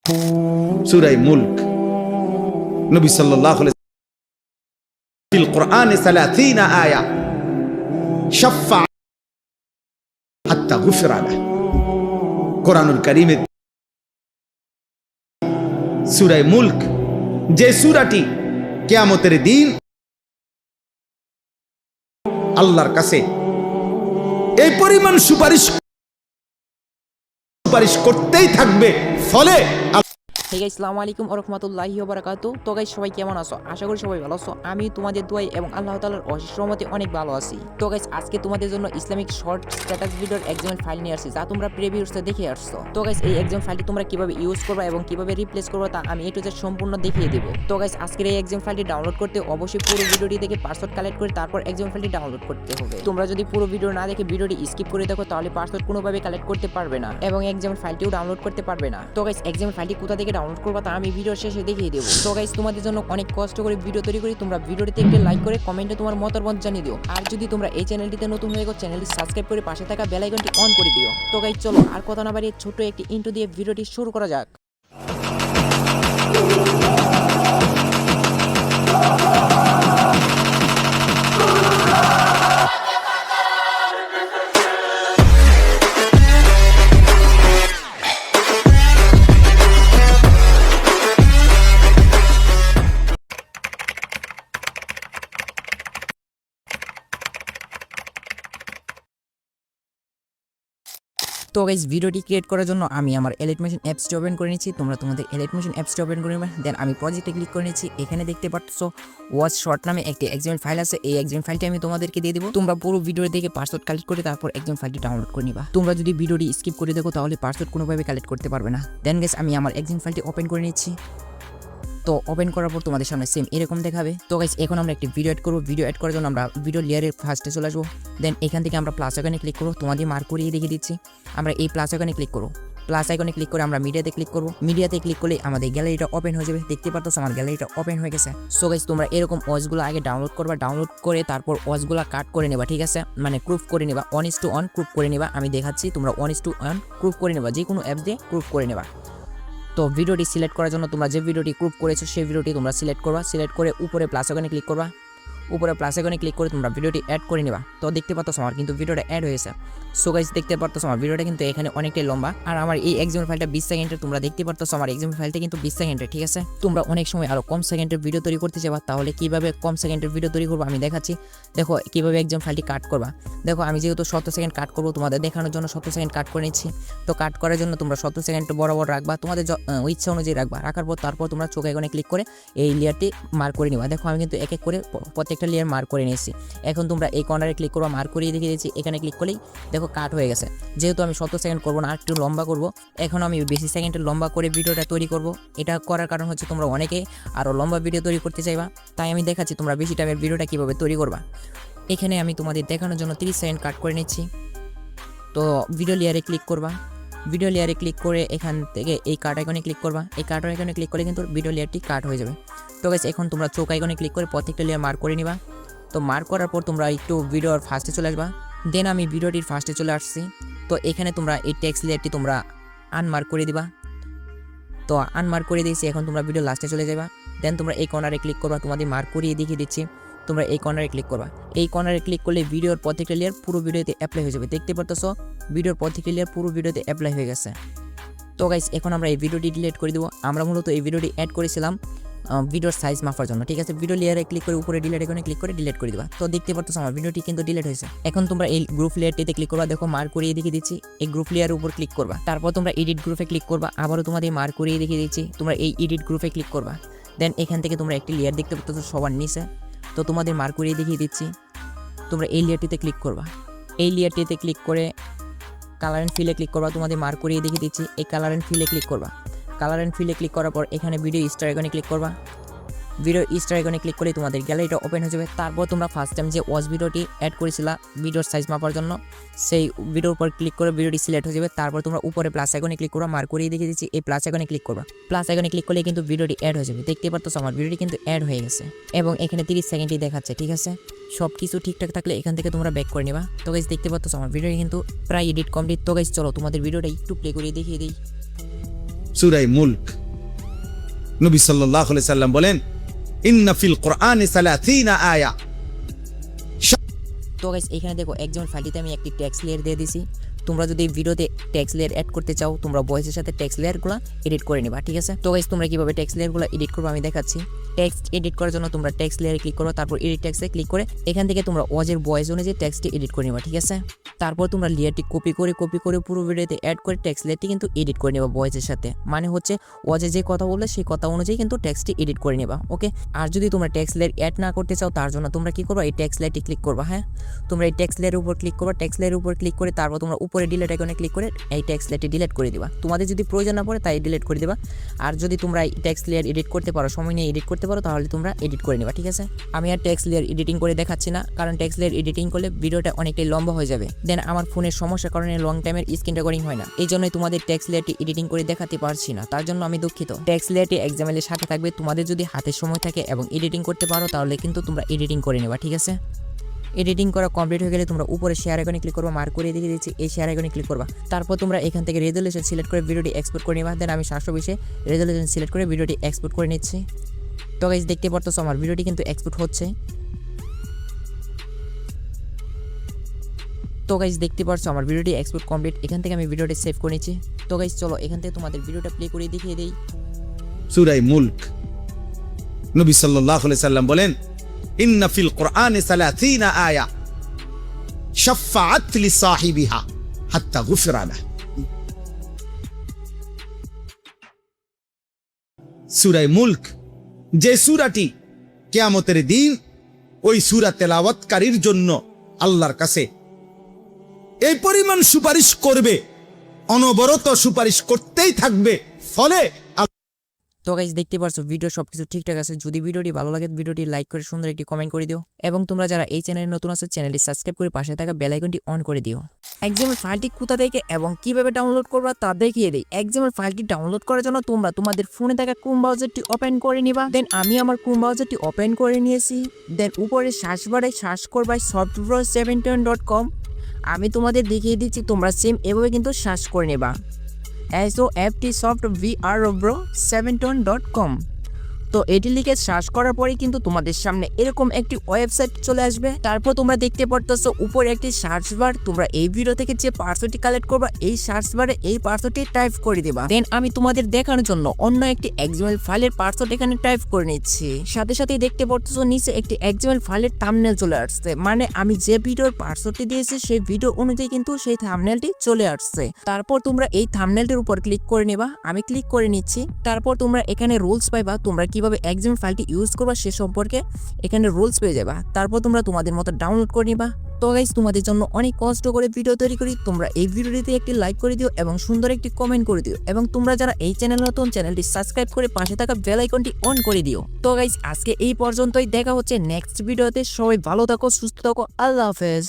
সূরা মুলক নবী সাল্লাল্লাহু আলাইহি ফিল কোরআনে 30 আয়া শাফা হাত্তা গুফিরা লাহু। কোরআনুল কারীমের সূরা মুলক যে সূরাটি কিয়ামতের দিন আল্লাহর কাছে এই পরিমাণ সুপারিশ করতেই থাকবে। ফলে হে গাইস, আসসালামু আলাইকুম ওয়া রাহমাতুল্লাহি ওয়া বারাকাতুহু। তো গাইস, সবাই কেমন আছো? আশা করি সবাই ভালো আছো। আমি তোমাদের দোয়ায় এবং আল্লাহ তাআলার অশেষ রহমতে অনেক ভালো আছি। তো গাইস, আজকে তোমাদের জন্য ইসলামিক শর্ট স্ট্যাটাস ভিডিওর এক্সাম্পল ফাইল নিয়ে আসছি, যা তোমরা প্রিভিউসে দেখে আসছো। তো গাইস, এই এক্সাম্পল ফাইলটি তোমরা কিভাবে ইউজ করবে এবং কিভাবে রিপ্লেস করবে তা আমি এ টু জেড সম্পূর্ণ দেখিয়ে দেব। তো গাইস, আজকের এই এক্সাম্পল ফাইলটি ডাউনলোড করতে অবশ্যই পুরো ভিডিওটি দেখে পাসওয়ার্ড কালেক্ট করে তারপর এক্সাম্পল ফাইলটি ডাউনলোড করতে হবে। তোমরা যদি পুরো ভিডিও না দেখে ভিডিওটি স্কিপ করে দেখো তাহলে পাসওয়ার্ড কোনোভাবে কালেক্ট করতে পারবে না এবং এক্সাম্পল ফাইলটিও ডাউনলোড করতে পারবে না। তো গাইস, এক্সাম্পল ফাইলটি কোথা থেকে ডাউনলোড করবে তা আমি ভিডিওর শেষে দেখিয়ে দেবো। তো গাইস, তোমাদের জন্য অনেক কষ্ট করে ভিডিও তৈরি করি, তোমরা ভিডিওটিতে একটা লাইক করে কমেন্টে তোমার মতামত জানিয়ে দিও। আর যদি তোমরা এই চ্যানেলটিতে নতুন হয়ে গো, চ্যানেলটি সাবস্ক্রাইব করে পাশে থাকা বেল আইকনটি অন করে দিও। তো গাইস, চলো আর কথা না বাড়িয়ে ছোট একটি ইন্ট্রো দিয়ে ভিডিওটি শুরু করা যাক। তো গাইস, ভিডিওটি ক্রিয়েট করার জন্য আমি আমার 𝐒𝐴light অ্যাপসটি ওপেন করে নিচ্ছি। তোমরা তোমাদের 𝐒𝐴light অ্যাপসটি ওপেন করে নেবে। দেন আমি প্রজেক্টে ক্লিক করে নিচ্ছি। এখানে দেখতে পাচ্ছ ওয়াচ শর্ট নামে একটি এক্সাম্পল ফাইল আছে। এই এক্সাম্পল ফাইলটি আমি তোমাদেরকে দিয়ে দেবো। তোমরা পুরো ভিডিও দেখে পাসওয়ার্ড কালেক্ট করে তারপর এক্সাম্পল ফাইলটি ডাউনলোড করে নিবা। তোমরা যদি ভিডিওটি স্কিপ করে দেখো তাহলে পাসওয়ার্ড কোনোভাবে কালেক্ট করতে পারবে না। দেন গাইস, আমি আমার এক্সাম্পল ফাইলটি ওপেন করে নিচ্ছি। তো ওপেন করার পর তোমাদের সামনে সেম এরকম দেখাবে। তো গাইস, এখন আমরা একটি ভিডিও অ্যাড করবো। ভিডিও অ্যাড করার জন্য আমরা ভিডিও লেয়ারের ফার্স্টে চলে আসবো। দেন এখান থেকে আমরা প্লাস আইকনে ক্লিক করবো। তোমাদের মার্ক করিয়ে দেখিয়ে দিচ্ছি। আমরা এই প্লাস আইকনে ক্লিক করবো। প্লাস আইকনে ক্লিক করে আমরা মিডিয়াতে ক্লিক করবো। মিডিয়াতে ক্লিক করলে আমাদের গ্যালারিটা ওপেন হয়ে যাবে। দেখতে পাচ্ছ আমার গ্যালারিটা ওপেন হয়ে গেছে। সো গাইস, তোমরা এরকম ওয়াচগুলো আগে ডাউনলোড করবা। ডাউনলোড করে তারপর ওয়াচগুলো কাট করে নেবা, ঠিক আছে? মানে ক্রুপ করে নেবা, 1:1 ক্রুপ করে নেবা। আমি দেখাচ্ছি, তোমরা 1:1 ক্রুপ করে নেবা, যে কোনো অ্যাপ দিয়ে ক্রুপ করে নেবা। তো ভিডিওটি সিলেক্ট করার জন্য তোমরা যে ভিডিওটি ক্রুপ করেছো সেই ভিডিওটি তোমরা সিলেক্ট করবা। সিলেক্ট করে উপরে প্লাস আইকনে ক্লিক করবা। উপরে প্লাস আইকনে ক্লিক করে তোমরা ভিডিওটি অ্যাড করে নেবা। তো দেখতে পাচ্ছ আমার কিন্তু ভিডিওটা অ্যাড হয়েছে। সো গাইস, দেখতে পাচ্ছ আমার ভিডিওটা কিন্তু এখানে অনেকটাই লম্বা। আর আমার এই এক্সাম্পল ফাইলটা 20 সেকেন্ডের। তোমরা দেখতে পাচ্ছ আমার এক্সাম্পল ফাইলটা কিন্তু 20 সেকেন্ডের, ঠিক আছে? তোমরা অনেক সময় আরো কম সেকেন্ডের ভিডিও তৈরি করতে চাইবা, তাহলে কিভাবে কম সেকেন্ডের ভিডিও তৈরি করবো আমি দেখাচ্ছি। দেখো কিভাবে এক্সাম্পল ফাইলটি কাট করবা। দেখো আমি যেহেতু 70 সেকেন্ড কাট করবো, তোমাদের দেখানোর জন্য 70 সেকেন্ড কাট করে নিচ্ছি। তো কাট করার জন্য তোমরা 70 সেকেন্ড বরাবর রাখবা, তোমাদের ইচ্ছা অনুযায়ী রাখবা। রাখার পর তারপর তোমরা চোখ আইকনে ক্লিক করে এই লেয়ারটি মার্ক করে নিবা। দেখো আমি কিন্তু এক এক করে প্রত্যেকটা লেয়ার মার্ক করে নিয়েছি। এখন তোমরা এই কর্নারে ক্লিক করবা, মার্ক করিয়ে দেখিয়ে দিচ্ছি। এখানে ক্লিক করলেই দেখো কাট হয়ে গেছে। যেহেতু আমি 70 সেকেন্ড করবো না, আর একটু লম্বা করবো। এখন আমি বেশি সেকেন্ডের লম্বা করে ভিডিওটা তৈরি করব। এটা করার কারণ হচ্ছে তোমরা অনেকে আরও লম্বা ভিডিও তৈরি করতে চাইবা, তাই আমি দেখাচ্ছি তোমরা বেশি টাইমের ভিডিওটা কীভাবে তৈরি করবা। এখানে আমি তোমাদের দেখানোর জন্য 30 সেকেন্ড কাট করে নিচ্ছি। তো ভিডিও লেয়ারে ক্লিক করবা। ভিডিও লেয়ারে ক্লিক করে এখান থেকে এই কাট আইকনে ক্লিক করবা। এই কাট আইকনে ক্লিক করলে কিন্তু ভিডিও লেয়ারটি কাট হয়ে যাবে। তো গাইস, এখন তোমরা চোখ আইকনে ক্লিক করে প্রত্যেকটা লেয়ার মার্ক করে নিবা। তো মার্ক করার পর তোমরা একটু ভিডিওর ফার্স্টে চলে আসবা। দেন আমি ভিডিওটির ফার্স্টে চলে আসছি। তো এখানে তোমরা এই টেক্সট লেয়ারটি তোমরা আনমার্ক করে দিবা। তো আনমার্ক করে দিয়েছি। এখন তোমরা ভিডিও লাস্টে চলে যাবা। দেন তোমরা এই কর্নারে ক্লিক করবা। তোমাদের মার্ক করিয়ে দেখিয়ে দিচ্ছি। তোমরা এই কর্নারে ক্লিক করবা। এই কর্নারে ক্লিক করলে ভিডিওর প্রত্যেকটা লেয়ার পুরো ভিডিওতে অ্যাপ্লাই হয়ে যাবে। দেখতে পারতেছো ভিডিওর প্রত্যেকটা লেয়ার পুরো ভিডিওতে অ্যাপ্লাই হয়ে গেছে। তো গাইস, এখন আমরা এই ভিডিওটি ডিলিট করে দেবো। আমরা মূলত এই ভিডিওটি অ্যাড করেছিলাম ভিডিওর সাইজ মাপার জন্য, ঠিক আছে? ভিডিও লেয়ারে ক্লিক করে উপরে ডিলিট আইকনে ক্লিক করে ডিলিট করে দিবা। তো দেখতে পাচ্ছ আমার ভিডিওটি কিন্তু ডিলিট হয়েছে। এখন তোমরা এই গ্রুপ লেয়ারটিতে ক্লিক করবা। দেখো মার্ক করিয়ে দেখিয়ে দিচ্ছি। এই গ্রুপ লেয়ারের উপর ক্লিক করবা। তারপর তোমরা এডিট গ্রুপে ক্লিক করবা। আবারও তোমাদের মার্ক করিয়ে দেখিয়ে দিচ্ছি। তোমরা এই এডিট গ্রুপে ক্লিক করবা। দেন এখান থেকে তোমরা একটি লেয়ার দেখতে পাচ্ছ সবার নিচে। তো তোমাদের মার্ক করিয়ে দেখিয়ে দিচ্ছি। তোমরা এই লেয়ারটিতে ক্লিক করবা। এই লেয়ারটিতে ক্লিক করে কালার অ্যান্ড ফিলে ক্লিক করবা। তোমাদের মার্ক করিয়ে দেখিয়ে দিচ্ছি। এই কালার অ্যান্ড ফিলে ক্লিক করবা। কালার অ্যান্ড ফিলে ক্লিক করার পর এখানে ভিডিও স্টার আইকনে ক্লিক করবা। ভিডিও স্টার আইকনে ক্লিক করে তোমাদের গ্যালারিটা ওপেন হয়ে যাবে। তারপর তোমরা ফার্স্ট টাইম যে ওয়াচ ভিডিওটি অ্যাড করেছিলা ভিডিওর সাইজ মাপার জন্য, সেই ভিডিওর উপর ক্লিক করে ভিডিওটি সিলেক্ট হয়ে যাবে। তারপর তোমরা উপরে প্লাস আইকনে ক্লিক করবা। মার্ক করিয়ে দেখিয়ে দিচ্ছি। এই প্লাস আইকনে ক্লিক করবা। প্লাস আইকনে ক্লিক করলে কিন্তু ভিডিওটি অ্যাড হয়ে যাবে। দেখতে পাচ্ছ আমার ভিডিওটি কিন্তু অ্যাড হয়ে গেছে এবং এখানে 30 সেকেন্ডই দেখাচ্ছে, ঠিক আছে? সব কিছু ঠিকঠাক থাকলে এখান থেকে তোমরা ব্যাক করে নেবা। তো গাইস, দেখতে পাচ্ছ আমার ভিডিওটি কিন্তু প্রায় এডিট কমপ্লিট। তো গাইস, চলো তোমাদের ভিডিওটা একটু প্লে করে দেখিয়ে দিই। সূরা মুলক। নবী সাল্লাল্লাহু আলাইহি সাল্লাম বলেন, ইন্না ফিল কুরআনি 30 আয়া। তো গাইস এখানে দেখো এক্সাম্পল ফাইলটিতে আমি একটি টেক্সট লেয়ার দিয়ে দিছি। তোমরা যদি ভিডিওতে টেক্সট লেয়ার অ্যাড করতে চাও, তোমরা ভয়েসের সাথে টেক্সট লেয়ারগুলো এডিট করে নিবা, ঠিক আছে? তো গাইস তোমরা কিভাবে টেক্সট লেয়ারগুলো এডিট করবে আমি দেখাচ্ছি। টেক্সট এডিট করার জন্য তোমরা টেক্সট লেয়ারে ক্লিক করো, তারপর এডিট টেক্সটে ক্লিক করে এখান থেকে তোমরা ওয়াজের ভয়েস অনুযায়ী টেক্সটটি এডিট করে নিবা, ঠিক আছে? তারপর তোমরা লেয়ারটি কপি করে পুরো ভিডিওতে অ্যাড করে টেক্সট লেয়ারটি কিন্তু এডিট করে নেবা ভয়েসের সাথে। মানে হচ্ছে ওয়াজে যে কথা বললে সেই কথা অনুযায়ী কিন্তু টেক্সটটি এডিট করে নেবা, ওকে? আর যদি তোমরা টেক্সট লেয়ার অ্যাড না করতে চাও, তার জন্য তোমরা কি করবা, এই টেক্সট লেয়ারটি ক্লিক করবা। হ্যাঁ, তোমরা এই টেক্সট লেয়ারের উপর ক্লিক করবা, টেক্সট লেয়ারের উপর ক্লিক করে তারপর তোমরা উপরে ডিলিট আইকনে ক্লিক করে এই টেক্সট লেয়ারটি ডিলিট করে দিবা। তোমাদের যদি প্রয়োজন না পড়ে তাই ডিলিট করে দিবা। আর যদি তোমরা এই টেক্সট লেয়ার এডিট করতে পারো, সময় নিয়ে এডিট করতে পারো, তাহলে তোমরা এডিট করে নিবা, ঠিক আছে? আমি আর টেক্সট লেয়ার এডিটিং করে দেখাচ্ছি না, কারণ টেক্সট লেয়ার এডিটিং করলে ভিডিওটা অনেকটাই লম্বা হয়ে যাবে। দেন আমার ফোনের সমস্যার কারণে লং টাইমের স্ক্রিন রেকর্ডিং হয় না, এই জন্যই তোমাদের টেক্সট লেয়ারটি এডিটিং করে দেখাতে পারছি না, তার জন্য আমি দুঃখিত। টেক্সট লেয়ারটি এক্সাম্পলের সাথে থাকবে। তোমাদের যদি হাতে সময় থাকে এবং এডিটিং করতে পারো, তাহলে কিন্তু তোমরা এডিটিং করে নেবা, ঠিক আছে? এডিটিং করা কমপ্লিট হয়ে গেলে তোমরা উপরে শেয়ার আইকনে ক্লিক করবা, মার্ক করে দিয়ে দিচ্ছি, এই শেয়ার আইকনে ক্লিক করবা। তারপর তোমরা এখান থেকে রেজোলিউশন সিলেক্ট করে ভিডিওটি এক্সপোর্ট করে নিবা। দেন আমি 720 রেজোলিউশন সিলেক্ট করে ভিডিওটি এক্সপোর্ট করে নিচ্ছি। তো গাইস দেখতে পারতেছো আমার ভিডিওটি কিন্তু এক্সপোর্ট হচ্ছে। তো গাইস দেখতে পারছো আমার ভিডিওটি এক্সপোর্ট কমপ্লিট। এখান থেকে আমি ভিডিওটি সেভ করে নিচ্ছি। তো গাইস চলো এখান থেকে তোমাদের ভিডিওটা প্লে করে দেখিয়ে দেই। সূরা মুলক। নবী সাল্লাল্লাহু আলাইহি সাল্লাম বলেন, ইন্না ফিল কুরআনি 30 আয়া শাফাআত লিসাহিবিহা হাত্তা গুফিরা লাহু। সূরা মুলক, যে সূরাটি কিয়ামতের দিন ওই সূরা তেলাওয়াতকারীর জন্য আল্লাহর কাছে এই পরিমাণ সুপারিশ করবে, অনবরত সুপারিশ করতেই থাকবে। ফলে তো গাইস দেখতে পারছো ভিডিও সবকিছু ঠিকঠাক আছে। যদি ভিডিওটি ভালো লাগে ভিডিওটি লাইক করে সুন্দর একটি কমেন্ট করে দিও, এবং তোমরা যারা এই চ্যানেলে নতুন আছো চ্যানেলটি সাবস্ক্রাইব করে পাশে থাকা বেল আইকনটি অন করে দিও। এক্সাম্পল ফাইলটি কোথা থেকে এবং কিভাবে ডাউনলোড করবা তা দেখিয়ে দেই। এক্সাম্পল ফাইলটি ডাউনলোড করার জন্য তোমরা তোমাদের ফোনে থাকা ক্রোম ব্রাউজারটি ওপেন করে নিবা। দেন আমি আমার ক্রোম ব্রাউজারটি ওপেন করে নিয়েছি। দেন উপরে সার্চ বারে সার্চ করবা software17.com। আমি তোমাদের দেখিয়ে দিচ্ছি, তোমরা সেম এভাবে কিন্তু সার্চ করে নেবা software17.com। তো এটি লিখে সার্চ করার পরে কিন্তু তোমাদের সামনে এরকম একটি ওয়েবসাইট চলে আসবে। তারপর তোমরা দেখতে পারতেছো উপরে একটি সার্চ বার। তোমরা এই ভিডিও থেকে যে পাসওয়ার্ডটি কালেক্ট করবা এই সার্চ বারে এই পাসওয়ার্ডটি টাইপ করে দিবা। দেন আমি তোমাদের দেখানোর জন্য অন্য একটি এক্সএমএল ফাইলের পাসওয়ার্ড এখানে টাইপ করে নিচ্ছি। সাথে সাথে দেখতে পারতেছো নিচে একটি এক্সএমএল ফাইলের থাম্বনেল চলে আসছে, মানে আমি যে ভিডিওর পাসওয়ার্ডটি দিয়েছি সেই ভিডিও অনুযায়ী কিন্তু সেই থাম্বনেলটি চলে আসছে। তারপর তোমরা এই থাম্বনেলটির উপর ক্লিক করে নেবা। আমি ক্লিক করে নিচ্ছি। তারপর তোমরা এখানে রুলস পাইবা, তোমরা কিভাবে এক্সএমএল ফাইলটি ইউজ করবা সে সম্পর্কে এখানে রুলস পেয়ে যাবা। তারপর তোমরা তোমাদের মতো ডাউনলোড করে নিবা। তো গাইস তোমাদের জন্য অনেক কষ্ট করে ভিডিও তৈরি করি, তোমরা এই ভিডিওটিতে একটি লাইক করে দিও এবং সুন্দর একটি কমেন্ট করে দিও, এবং তোমরা যারা এই চ্যানেল নতুন চ্যানেলটি সাবস্ক্রাইব করে পাশে থাকা বেল আইকনটি অন করে দিও। তো গাইস আজকে এই পর্যন্তই, দেখা হচ্ছে নেক্সট ভিডিওতে। সবাই ভালো থাকো, সুস্থ থাকো, আল্লাহ হাফেজ।